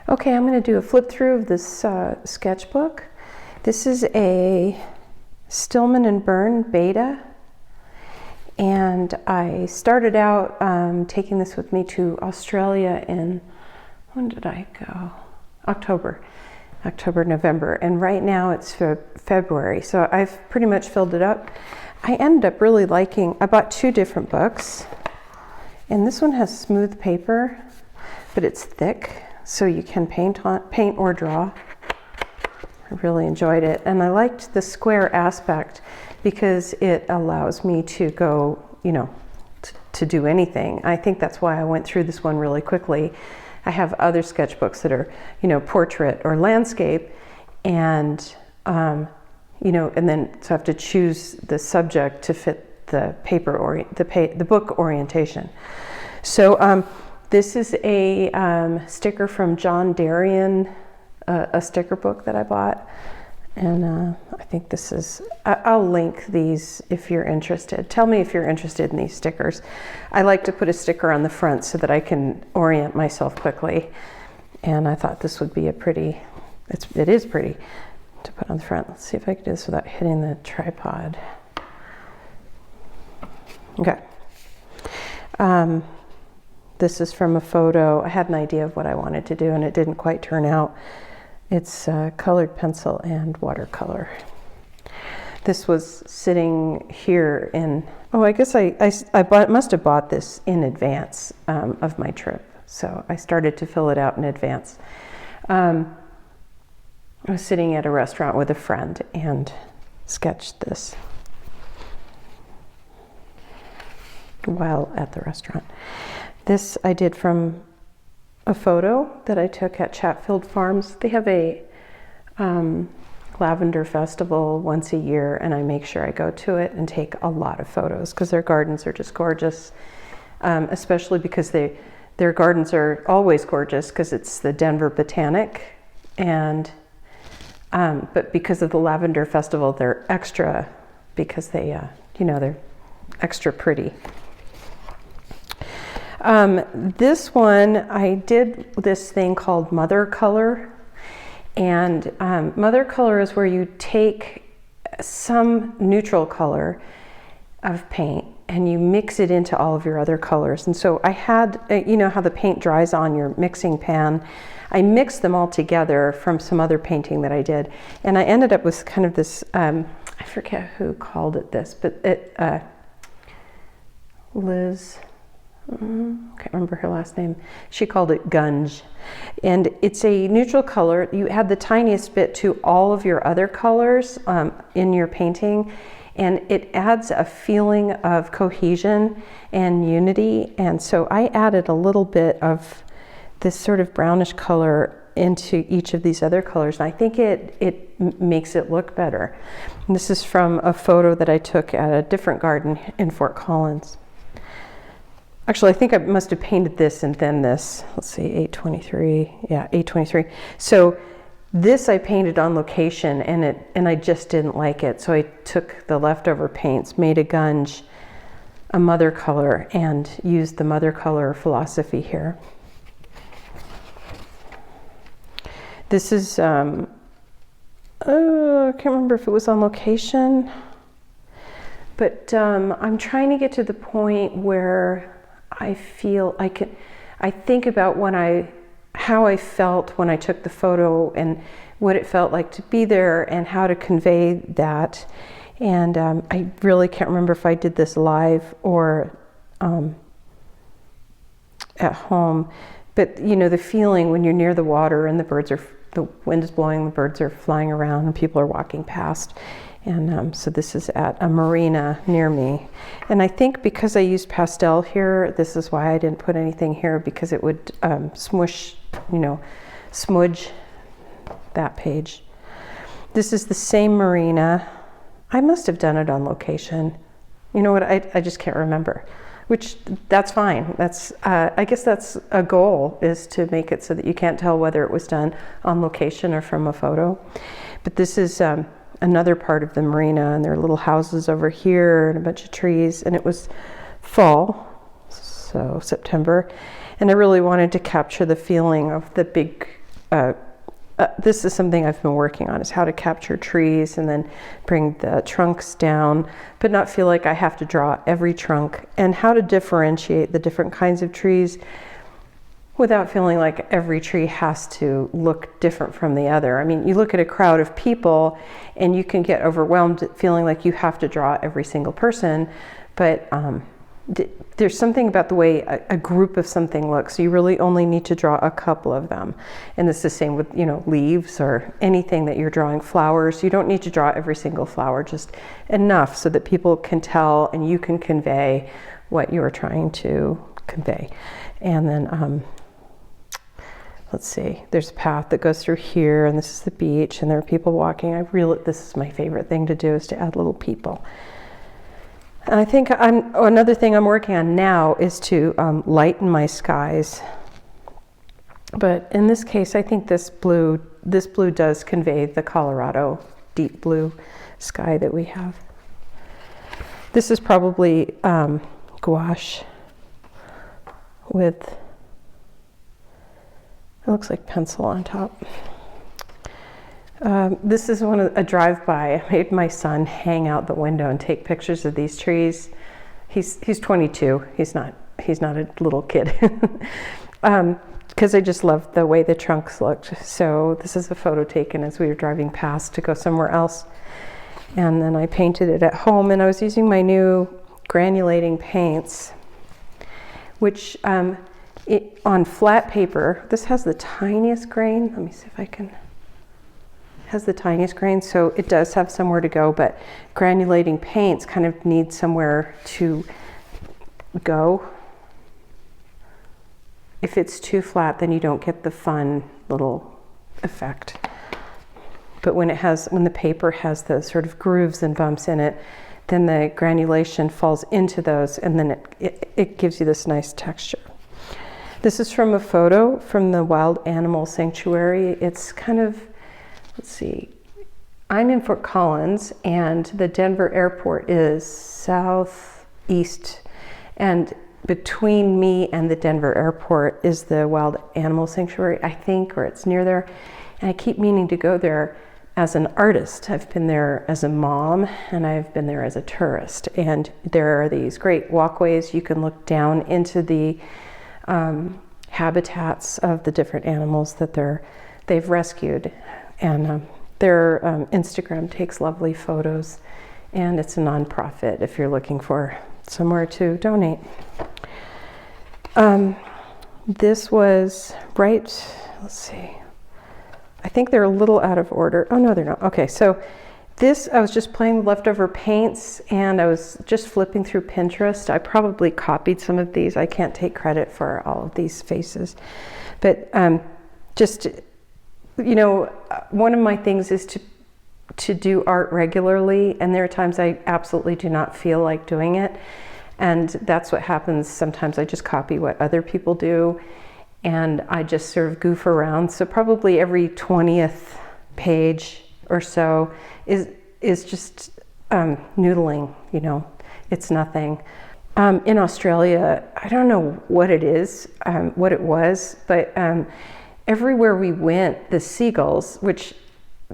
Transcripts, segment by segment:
Okay, I'm going to do a flip through of this sketchbook. This is a Stillman and Byrne beta, and I started out taking this with me to Australia in, when did I go? October, November, and right now it's February, so I've pretty much filled it up. I ended up really liking, I bought two different books, and this one has smooth paper, but it's thick, so you can paint or draw. I really enjoyed it, and I liked the square aspect because it allows me to go, to do anything. I think that's why I went through this one really quickly. I have other sketchbooks that are, portrait or landscape, and and then so I have to choose the subject to fit the paper or the book orientation. So this is a sticker from John Derian, a sticker book that I bought, and I think this is, I'll link these if you're interested. Tell me if you're interested in these stickers. I like to put a sticker on the front so that I can orient myself quickly, and I thought this would be a pretty, it is pretty to put on the front. Let's see if I can do this without hitting the tripod. Okay. This is from a photo. I had an idea of what I wanted to do, and it didn't quite turn out. It's colored pencil and watercolor. This was sitting here in, I guess I must have bought this in advance of my trip. So I started to fill it out in advance. I was sitting at a restaurant with a friend and sketched this while at the restaurant. This I did from a photo that I took at Chatfield Farms. They have a lavender festival once a year, and I make sure I go to it and take a lot of photos because their gardens are just gorgeous, especially because their gardens are always gorgeous because it's the Denver Botanic, and but because of the lavender festival, they're extra, because they're extra pretty. This one, I did this thing called mother color, and mother color is where you take some neutral color of paint and you mix it into all of your other colors. And so I had, how the paint dries on your mixing pan. I mixed them all together from some other painting that I did, and I ended up with kind of this, I forget who called it this, but Liz, I can't remember her last name. She called it gunge, and it's a neutral color. You add the tiniest bit to all of your other colors in your painting, and it adds a feeling of cohesion and unity. And so I added a little bit of this sort of brownish color into each of these other colors, and I think it makes it look better. And this is from a photo that I took at a different garden in Fort Collins. Actually, I think I must have painted this and then this. Let's see, 823. Yeah, 823. So this I painted on location, and I just didn't like it. So I took the leftover paints, made a gunge, a mother color, and used the mother color philosophy here. This is, I can't remember if it was on location, but I'm trying to get to the point where I feel I think about how I felt when I took the photo and what it felt like to be there and how to convey that. And I really can't remember if I did this live or at home, but the feeling when you're near the water and the wind is blowing, the birds are flying around, and people are walking past. And so this is at a marina near me. And I think because I used pastel here, this is why I didn't put anything here, because it would smudge that page. This is the same marina. I must have done it on location. You know what, I just can't remember, which that's fine. That's I guess that's a goal, is to make it so that you can't tell whether it was done on location or from a photo. But this is another part of the marina, and there are little houses over here and a bunch of trees, and it was fall, so September, and I really wanted to capture the feeling of the big this is something I've been working on, is how to capture trees and then bring the trunks down, but not feel like I have to draw every trunk, and how to differentiate the different kinds of trees without feeling like every tree has to look different from the other. I mean, you look at a crowd of people and you can get overwhelmed feeling like you have to draw every single person, but there's something about the way a group of something looks. You really only need to draw a couple of them. And it's the same with, leaves or anything that you're drawing, flowers. You don't need to draw every single flower, just enough so that people can tell and you can convey what you're trying to convey. And then, let's see, there's a path that goes through here, and this is the beach, and there are people walking. This is my favorite thing to do, is to add little people. And I think another thing I'm working on now is to lighten my skies. But in this case, I think this blue does convey the Colorado deep blue sky that we have. This is probably gouache with, it looks like pencil on top. This is a drive-by. I made my son hang out the window and take pictures of these trees. He's 22. He's not a little kid. Because I just loved the way the trunks looked. So this is a photo taken as we were driving past to go somewhere else. And then I painted it at home, and I was using my new granulating paints, which on flat paper, this has the tiniest grain. Let me see if I can. Has the tiniest grain, so it does have somewhere to go, but granulating paints kind of need somewhere to go. If it's too flat, then you don't get the fun little effect. But when the paper has the sort of grooves and bumps in it, then the granulation falls into those, and then it gives you this nice texture. This is from a photo from the Wild Animal Sanctuary. It's kind of, let's see, I'm in Fort Collins, and the Denver airport is southeast, and between me and the Denver airport is the Wild Animal Sanctuary, I think, or it's near there. And I keep meaning to go there as an artist. I've been there as a mom, and I've been there as a tourist. And there are these great walkways. You can look down into the habitats of the different animals that they've rescued. And their Instagram takes lovely photos, and it's a nonprofit if you're looking for somewhere to donate. This was let's see, I think they're a little out of order. Oh no, they're not. Okay, so this, I was just playing with leftover paints, and I was just flipping through Pinterest. I probably copied some of these. I can't take credit for all of these faces, but just, one of my things is to do art regularly, and there are times I absolutely do not feel like doing it, and that's what happens. Sometimes I just copy what other people do, and I just sort of goof around. So probably every 20th page or so is just noodling, it's nothing. In Australia, I don't know what it is, what it was, but everywhere we went, the seagulls, which,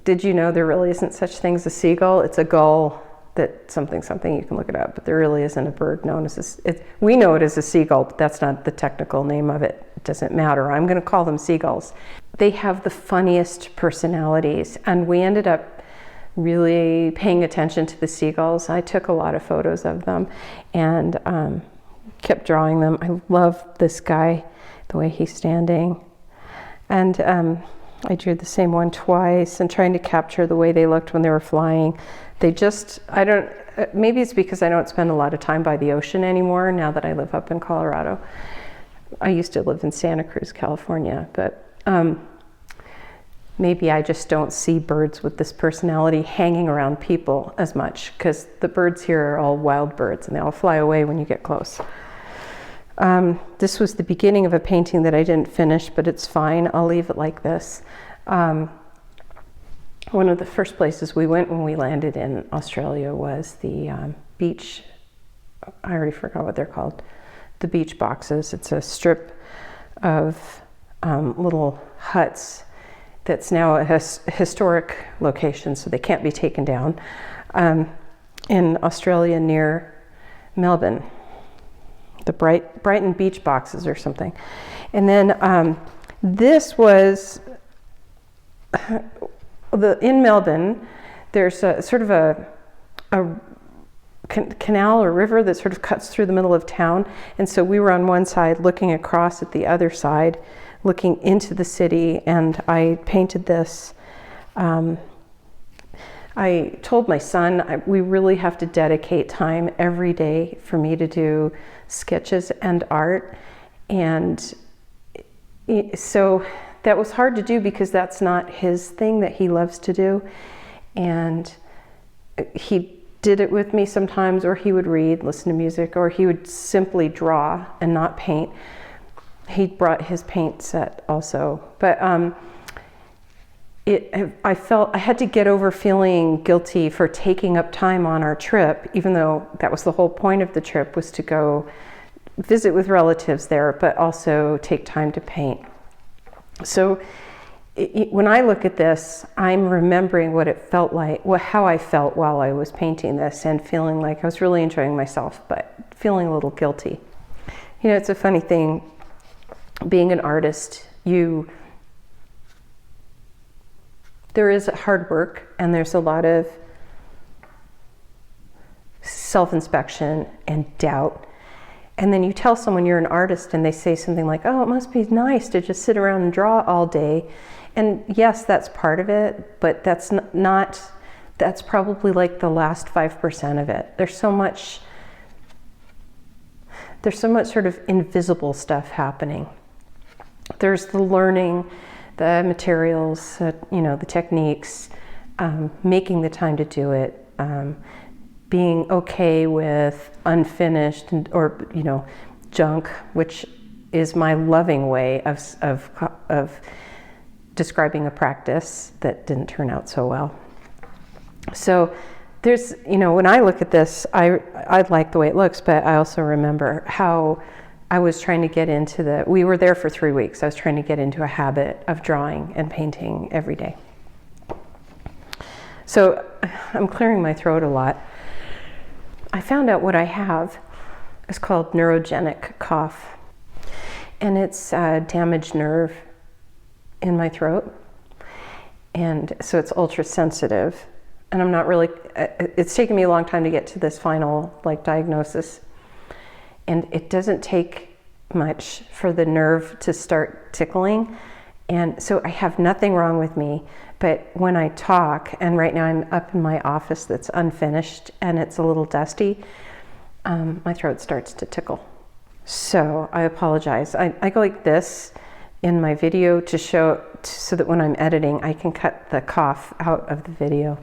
did you know there really isn't such thing as a seagull? It's a gull that something, you can look it up, but there really isn't a bird known as we know it as a seagull, but that's not the technical name of it. It doesn't matter. I'm going to call them seagulls. They have the funniest personalities, and we ended up really paying attention to the seagulls. I took a lot of photos of them and kept drawing them. I love this guy, the way he's standing. And I drew the same one twice, and trying to capture the way they looked when they were flying. Maybe it's because I don't spend a lot of time by the ocean anymore now that I live up in Colorado. I used to live in Santa Cruz, California, but maybe I just don't see birds with this personality hanging around people as much, because the birds here are all wild birds and they all fly away when you get close. This was the beginning of a painting that I didn't finish, but it's fine. I'll leave it like this. One of the first places we went when we landed in Australia was the beach. I already forgot what they're called. The beach boxes. It's a strip of little huts that's now a historic location, so they can't be taken down, in Australia near Melbourne, the Brighton beach boxes or something. And then this was in Melbourne. There's a sort of a canal or river that sort of cuts through the middle of town, and so we were on one side looking across at the other side, looking into the city, and I painted this. I told my son, we really have to dedicate time every day for me to do sketches and art. And so that was hard to do because that's not his thing that he loves to do. And he did it with me sometimes, or he would read, listen to music, or he would simply draw and not paint. He brought his paint set also. But I felt I had to get over feeling guilty for taking up time on our trip, even though that was the whole point of the trip, was to go visit with relatives there, but also take time to paint. So when I look at this, I'm remembering what it felt like, how I felt while I was painting this, and feeling like I was really enjoying myself, but feeling a little guilty. You know, it's a funny thing, being an artist, there is hard work, and there's a lot of self-inspection and doubt. And then you tell someone you're an artist and they say something like, oh, it must be nice to just sit around and draw all day. And yes, that's part of it, but that's probably like the last 5% of it. There's so much sort of invisible stuff happening. There's the learning, the materials, the techniques, making the time to do it, being okay with unfinished or junk, which is my loving way of describing a practice that didn't turn out so well. So there's, when I look at this, I like the way it looks, but I also remember how I was trying to get into we were there for 3 weeks. I was trying to get into a habit of drawing and painting every day. So I'm clearing my throat a lot. I found out what I have. It's called neurogenic cough. And it's a damaged nerve in my throat. And so it's ultra sensitive. And I'm not really, it's taken me a long time to get to this final diagnosis. And it doesn't take much for the nerve to start tickling. And so I have nothing wrong with me. But when I talk, and right now I'm up in my office that's unfinished and it's a little dusty, my throat starts to tickle. So I apologize. I go like this in my video to show, so that when I'm editing, I can cut the cough out of the video.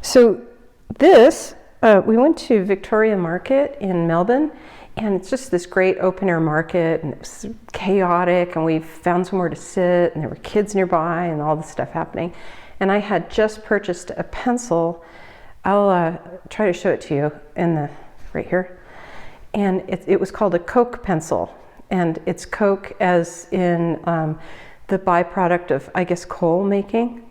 So this, we went to Victoria Market in Melbourne, and it's just this great open air market, and it was chaotic, and we found somewhere to sit, and there were kids nearby and all this stuff happening. And I had just purchased a pencil. I'll try to show it to you right here. And it was called a Coke pencil, and it's Coke as in the byproduct of, I guess, coal making.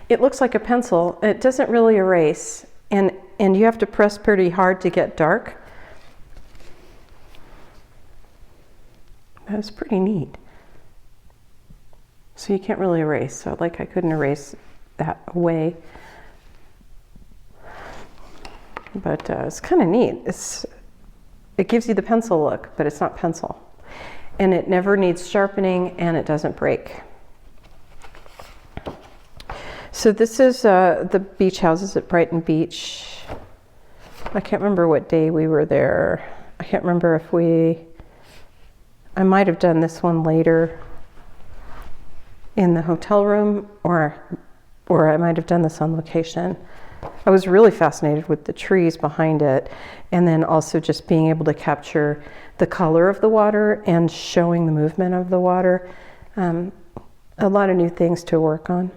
It looks like a pencil. It doesn't really erase, and you have to press pretty hard to get dark. That was pretty neat. So you can't really erase. So I couldn't erase that away. But it's kind of neat. It gives you the pencil look, but it's not pencil. And it never needs sharpening, and it doesn't break. So this is the beach houses at Brighton Beach. I can't remember what day we were there. I can't remember if I might have done this one later in the hotel room, or I might have done this on location. I was really fascinated with the trees behind it, and then also just being able to capture the color of the water and showing the movement of the water. A lot of new things to work on.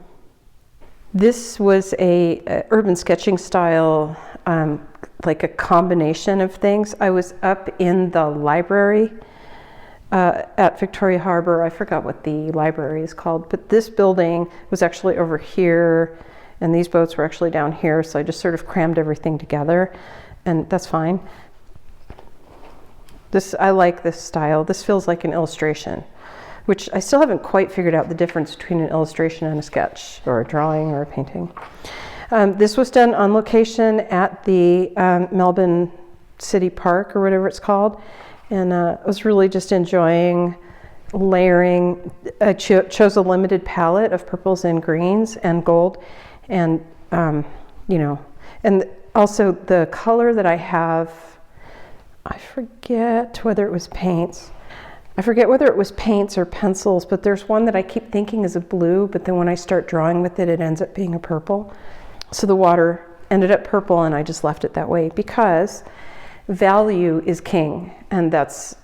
This was a urban sketching style, like a combination of things. I was up in the library at Victoria Harbor. I forgot what the library is called, but this building was actually over here, and these boats were actually down here, so I just sort of crammed everything together, and that's fine. I like this style. This feels like an illustration, which I still haven't quite figured out the difference between an illustration and a sketch, or a drawing, or a painting. This was done on location at the Melbourne City Park, or whatever it's called, and I was really just enjoying layering. I chose a limited palette of purples and greens and gold, and you know, and also the color that I have, I forget whether it was paints. I forget whether it was paints or pencils, but there's one that I keep thinking is a blue, but then when I start drawing with it, it ends up being a purple. So the water ended up purple, and I just left it that way because value is king, and that's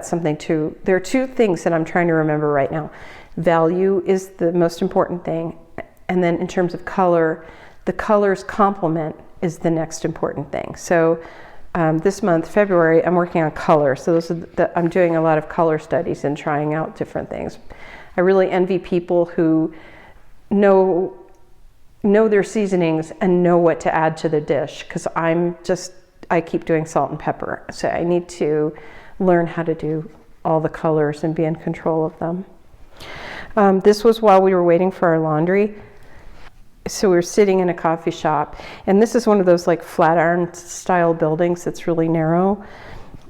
something too. There are two things that I'm trying to remember right now. Value is the most important thing, and then in terms of color, the color's complement is the next important thing. So this month, February, I'm working on color. So I'm doing a lot of color studies and trying out different things. I really envy people who know their seasonings and know what to add to the dish, because I keep doing salt and pepper. So I need to learn how to do all the colors and be in control of them. This was while we were waiting for our laundry. So we were sitting in a coffee shop, and this is one of those like Flatiron style buildings that's really narrow,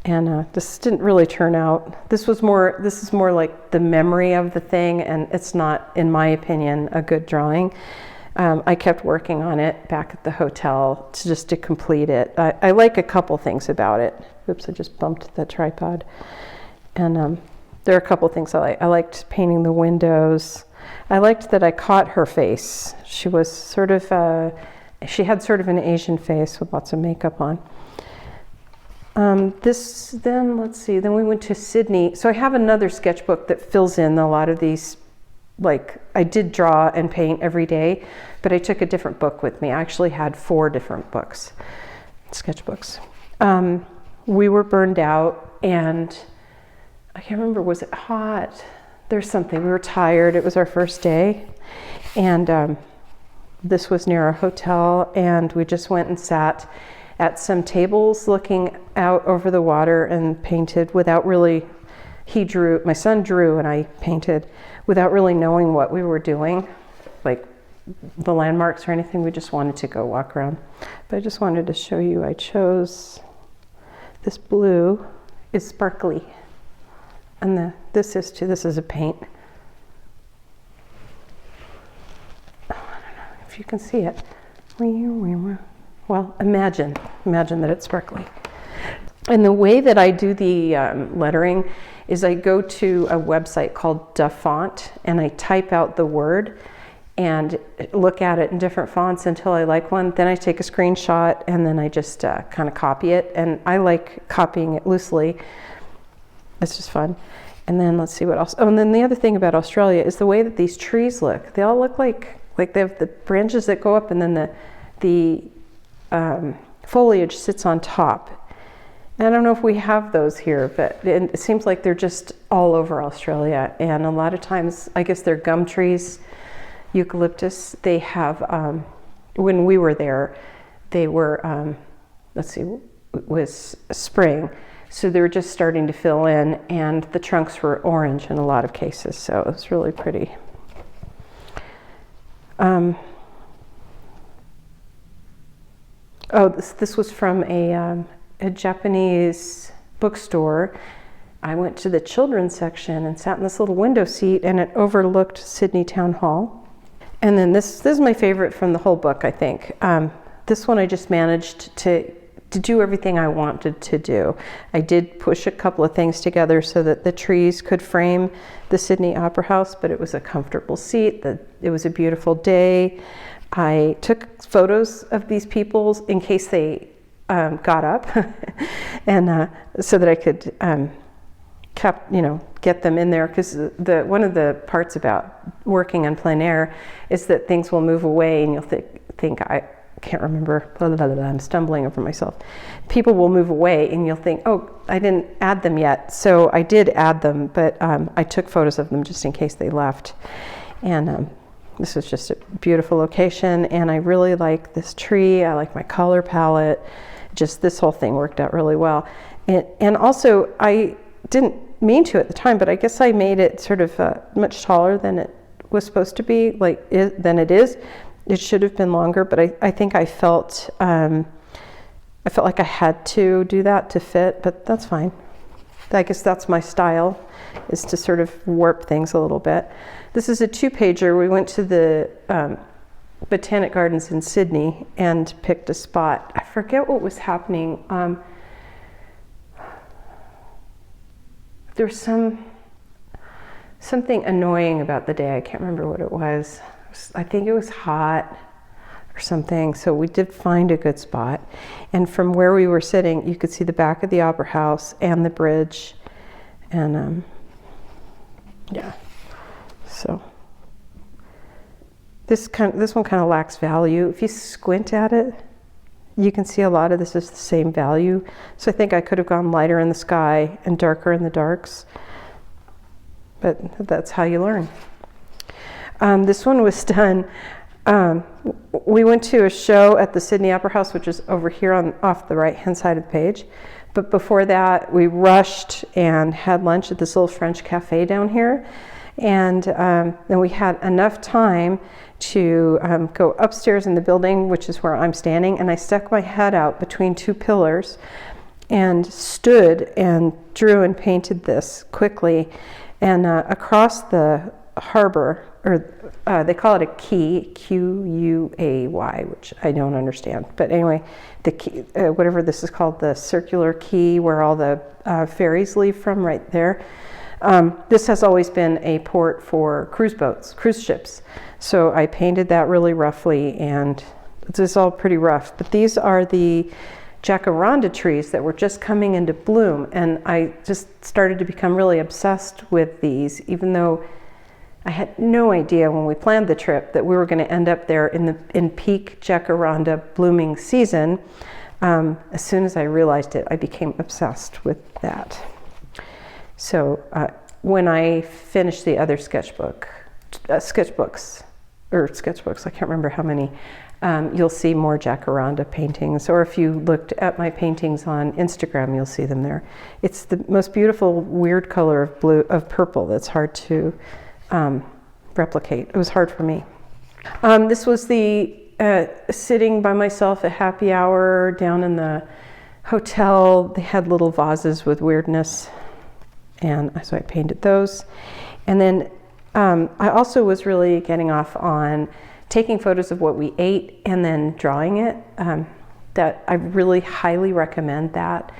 and this didn't really turn out. This is more like the memory of the thing, and it's not, in my opinion, a good drawing. I kept working on it back at the hotel to complete it. I like a couple things about it. Oops, I just bumped the tripod. And there are a couple things I like. I liked painting the windows. I liked that I caught her face. She was she had sort of an Asian face with lots of makeup on. Let's see, then we went to Sydney. So I have another sketchbook that fills in a lot of these. Like, I did draw and paint every day, but I took a different book with me. I actually had 4 different books, sketchbooks. We were burned out, and I can't remember, was it hot? There's something, we were tired. It was our first day, and this was near our hotel, and we just went and sat at some tables looking out over the water and painted without really, my son drew and I painted without really knowing what we were doing, like the landmarks or anything. We just wanted to go walk around. But I just wanted to show you, I chose this blue. It's sparkly. And this is a paint. Oh, I don't know if you can see it. Well, imagine that it's sparkly. And the way that I do the lettering is I go to a website called DaFont, and I type out the word and look at it in different fonts until I like one. Then I take a screenshot, and then I just kind of copy it. And I like copying it loosely. It's just fun. And then let's see what else. Oh, and then the other thing about Australia is the way that these trees look. They all look like they have the branches that go up, and then the foliage sits on top. And I don't know if we have those here, but it seems like they're just all over Australia. And a lot of times, I guess they're gum trees, eucalyptus. They have, when we were there, they were, it was spring. So they were just starting to fill in, and the trunks were orange in a lot of cases. So it was really pretty. This was from a Japanese bookstore. I went to the children's section and sat in this little window seat, and it overlooked Sydney Town Hall. And then this is my favorite from the whole book, I think. This one I just managed to do everything I wanted to do. I did push a couple of things together so that the trees could frame the Sydney Opera House, but it was a comfortable seat. It was a beautiful day. I took photos of these people in case they got up, and so that I could get them in there, because one of the parts about working on plein air is that things will move away, and you'll think can't remember, I'm stumbling over myself. People will move away and you'll think, oh, I didn't add them yet. So I did add them, but I took photos of them just in case they left. And this is just a beautiful location, and I really like this tree. I like my color palette. Just this whole thing worked out really well. And also, I didn't mean to at the time, but I guess I made it sort of much taller than it was supposed to be, than it is. It should have been longer, but I think I felt like I had to do that to fit, but that's fine. I guess that's my style, is to sort of warp things a little bit. This is a 2-pager. We went to the Botanic Gardens in Sydney and picked a spot. I forget what was happening. There was something annoying about the day. I can't remember what it was. I think it was hot or something. So we did find a good spot. And from where we were sitting, you could see the back of the Opera House and the bridge. And yeah. So this one kind of lacks value. If you squint at it, you can see a lot of this is the same value. So I think I could have gone lighter in the sky and darker in the darks. But that's how you learn. This one was done. We went to a show at the Sydney Opera House, which is over here off the right-hand side of the page. But before that, we rushed and had lunch at this little French cafe down here. And then we had enough time to go upstairs in the building, which is where I'm standing, and I stuck my head out between 2 pillars and stood and drew and painted this quickly. And across the harbor, or they call it a quay, Q-U-A-Y, which I don't understand. But anyway, the quay, whatever this is called, the circular quay where all the ferries leave from, right there. This has always been a port for cruise ships. So I painted that really roughly, and this is all pretty rough. But these are the jacaranda trees that were just coming into bloom, and I just started to become really obsessed with these, even though I had no idea when we planned the trip that we were going to end up there in peak jacaranda blooming season. As soon as I realized it, I became obsessed with that. So when I finish the other sketchbooks, I can't remember how many, you'll see more jacaranda paintings. Or if you looked at my paintings on Instagram, you'll see them there. It's the most beautiful, weird color of purple that's hard to replicate. It was hard for me. This was the sitting by myself at happy hour down in the hotel. They had little vases with weirdness, and so I painted those. And then I also was really getting off on taking photos of what we ate and then drawing it. That I really highly recommend that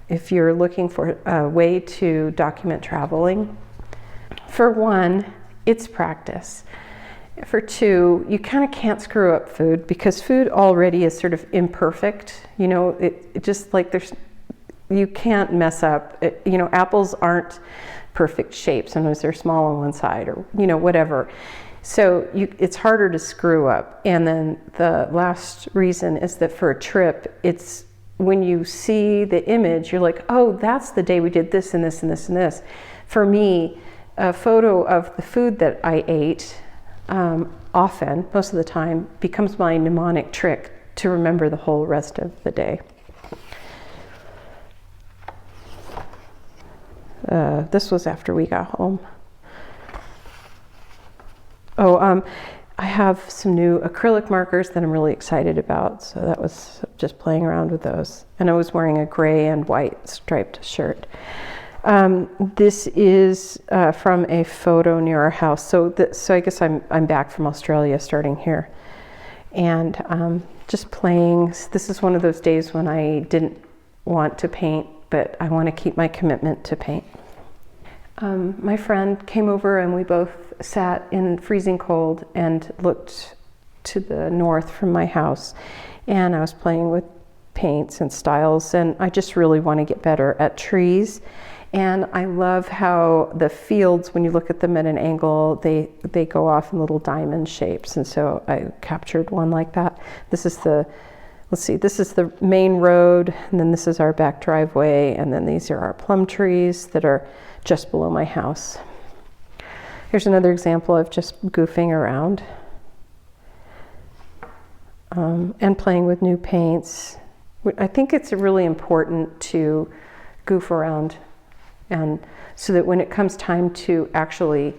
if you're looking for a way to document traveling. For one, it's practice. For two, you kind of can't screw up food because food already is sort of imperfect. You know, it just like you can't mess up. Apples aren't perfect shapes. Sometimes they're small on one side or, whatever. So it's harder to screw up. And then the last reason is that for a trip, it's when you see the image, you're like, oh, that's the day we did this and this and this and this. For me, a photo of the food that I ate often, most of the time, becomes my mnemonic trick to remember the whole rest of the day. This was after we got home. I have some new acrylic markers that I'm really excited about. So that was just playing around with those. And I was wearing a gray and white striped shirt. This is from a photo near our house. So I guess I'm back from Australia starting here. And just playing. This is one of those days when I didn't want to paint, but I want to keep my commitment to paint. My friend came over and we both sat in freezing cold and looked to the north from my house. And I was playing with paints and styles, and I just really want to get better at trees And I love how the fields, when you look at them at an angle, they go off in little diamond shapes. And so I captured one like that. This is the, let's see, this is the main road, and then this is our back driveway, and then these are our plum trees that are just below my house. Here's another example of just goofing around and playing with new paints. I think it's really important to goof around, and so that when it comes time to actually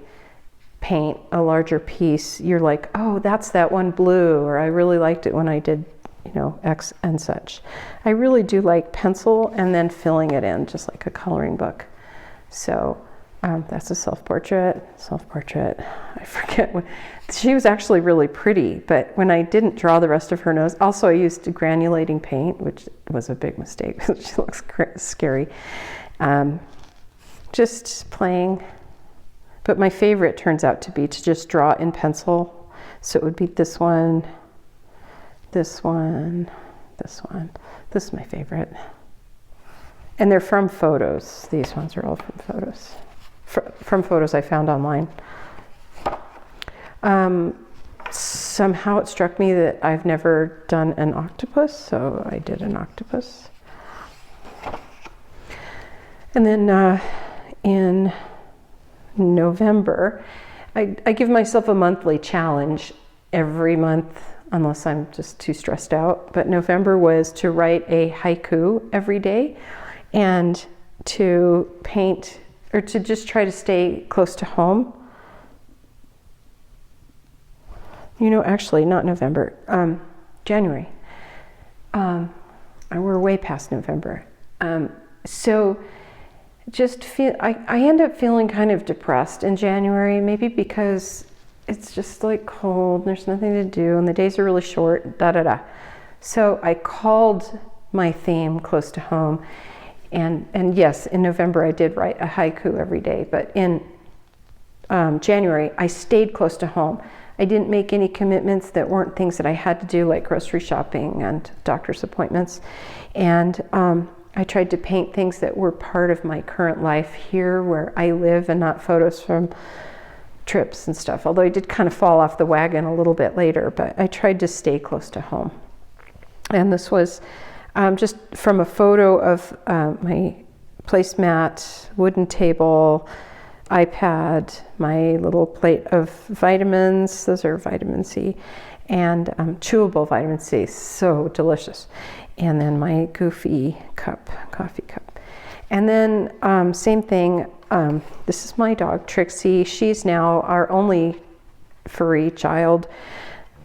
paint a larger piece, you're like, oh, that's that one blue, or I really liked it when I did, you know, X and such. I really do like pencil and then filling it in, just like a coloring book. So that's a self-portrait. I forget what, she was actually really pretty, but when I didn't draw the rest of her nose, also I used granulating paint, which was a big mistake. She looks scary. Just playing. But my favorite turns out to be to just draw in pencil. So it would be this one, this one, this one. This is my favorite. And they're from photos. These ones are all from photos. From photos I found online. Somehow it struck me that I've never done an octopus, so I did an octopus. And then in November, I give myself a monthly challenge every month, unless I'm just too stressed out. But November was to write a haiku every day and to paint, or to just try to stay close to home. You know, actually, not November, January. We're way past November. So just feel, I end up feeling kind of depressed in January, maybe because it's just like cold, and there's nothing to do, and the days are really short, So I called my theme close to home. And yes, in November I did write a haiku every day, but in January I stayed close to home. I didn't make any commitments that weren't things that I had to do, like grocery shopping and doctor's appointments. And I tried to paint things that were part of my current life here where I live, and not photos from trips and stuff. Although I did kind of fall off the wagon a little bit later, but I tried to stay close to home. And this was just from a photo of my placemat, wooden table, iPad, my little plate of vitamins, those are vitamin C, and chewable vitamin C, so delicious. And then my goofy cup, coffee cup. And then same thing, this is my dog, Trixie. She's now our only furry child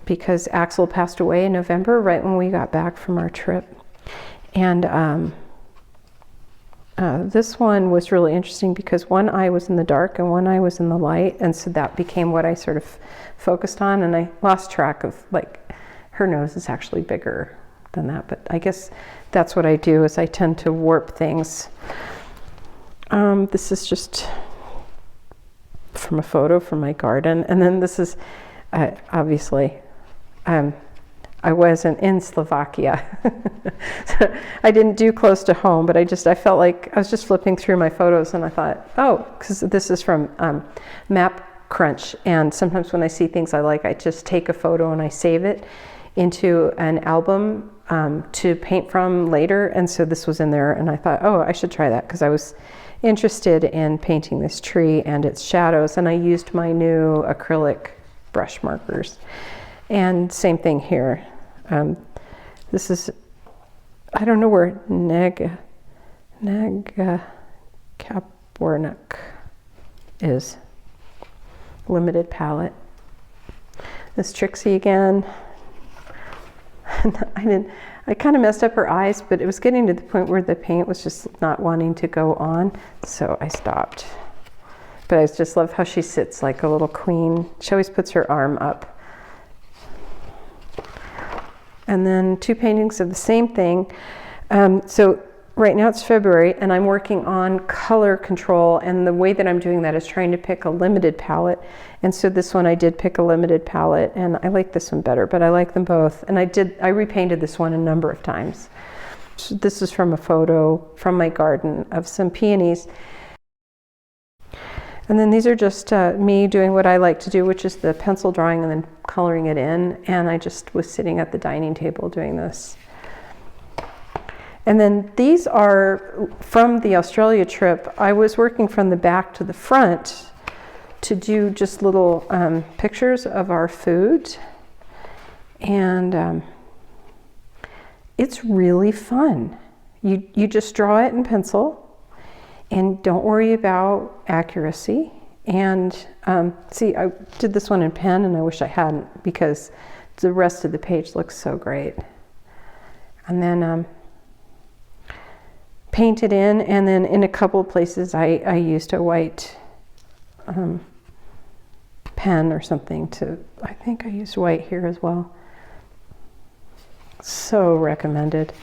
because Axel passed away in November, right when we got back from our trip. And this one was really interesting because one eye was in the dark and one eye was in the light, and so that became what I sort of focused on, and I lost track of, like, her nose is actually bigger than that, but I guess that's what I do, is I tend to warp things. This is just from a photo from my garden, and then this is obviously I wasn't in Slovakia. So I didn't do close to home, but I felt like I was just flipping through my photos, and I thought, oh, because this is from Map Crunch, and sometimes when I see things I like, I just take a photo and I save it into an album to paint from later. And so this was in there, and I thought, oh, I should try that, because I was interested in painting this tree and its shadows, and I used my new acrylic brush markers. And same thing here. This is, I don't know where Nagacapornuk is. Limited palette. This Trixie again. I kind of messed up her eyes, but it was getting to the point where the paint was just not wanting to go on, so I stopped. But I just love how she sits like a little queen. She always puts her arm up. And then two paintings of the same thing. So right now it's February, and I'm working on color control, and the way that I'm doing that is trying to pick a limited palette. And so this one I did pick a limited palette, and I like this one better, but I like them both. And I repainted this one a number of times. So this is from a photo from my garden of some peonies. And then these are just me doing what I like to do, which is the pencil drawing and then coloring it in. And I just was sitting at the dining table doing this. And then these are from the Australia trip. I was working from the back to the front to do just little pictures of our food. And it's really fun. You just draw it in pencil. And don't worry about accuracy. And see, I did this one in pen, and I wish I hadn't, because the rest of the page looks so great. And then paint it in, and then in a couple of places I used a white pen or something to, I think I used white here as well. So recommended.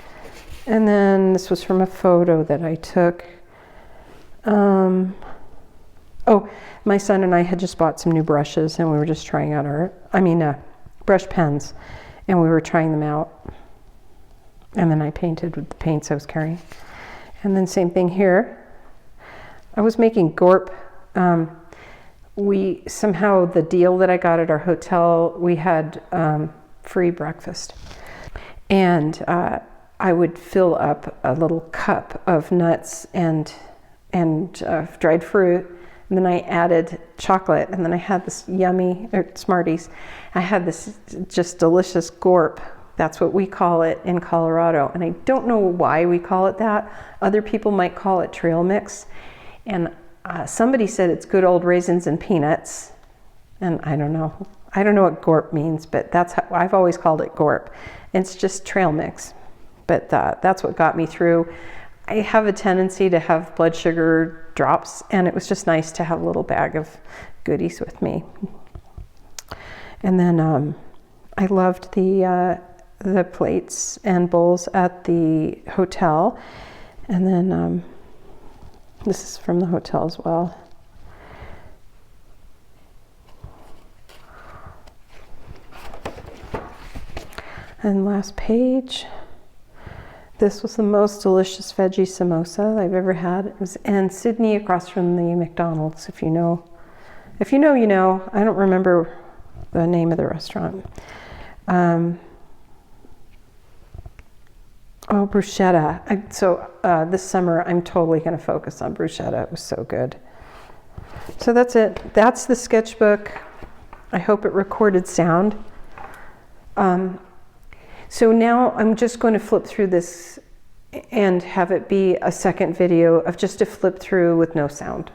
And then this was from a photo that I took. Oh, my son and I had just bought some new brushes, and we were just trying out brush pens, and we were trying them out. And then I painted with the paints I was carrying. And then same thing here. I was making gorp. We somehow, the deal that I got at our hotel, we had free breakfast. And I would fill up a little cup of nuts and dried fruit, and then I added chocolate, and then I had this yummy, Smarties. I had this just delicious gorp. That's what we call it in Colorado, and I don't know why we call it that. Other people might call it trail mix, and somebody said it's good old raisins and peanuts, and I don't know what gorp means, but that's how I've always called it gorp. It's just trail mix, but that's what got me through. I have a tendency to have blood sugar drops, and it was just nice to have a little bag of goodies with me. And then I loved the plates and bowls at the hotel. And then this is from the hotel as well. And last page. This was the most delicious veggie samosa I've ever had. It was in Sydney, across from the McDonald's. If you know, you know. I don't remember the name of the restaurant. Oh, bruschetta. So this summer, I'm totally going to focus on bruschetta. It was so good. So that's it. That's the sketchbook. I hope it recorded sound. So now I'm just going to flip through this and have it be a second video of just a flip through with no sound.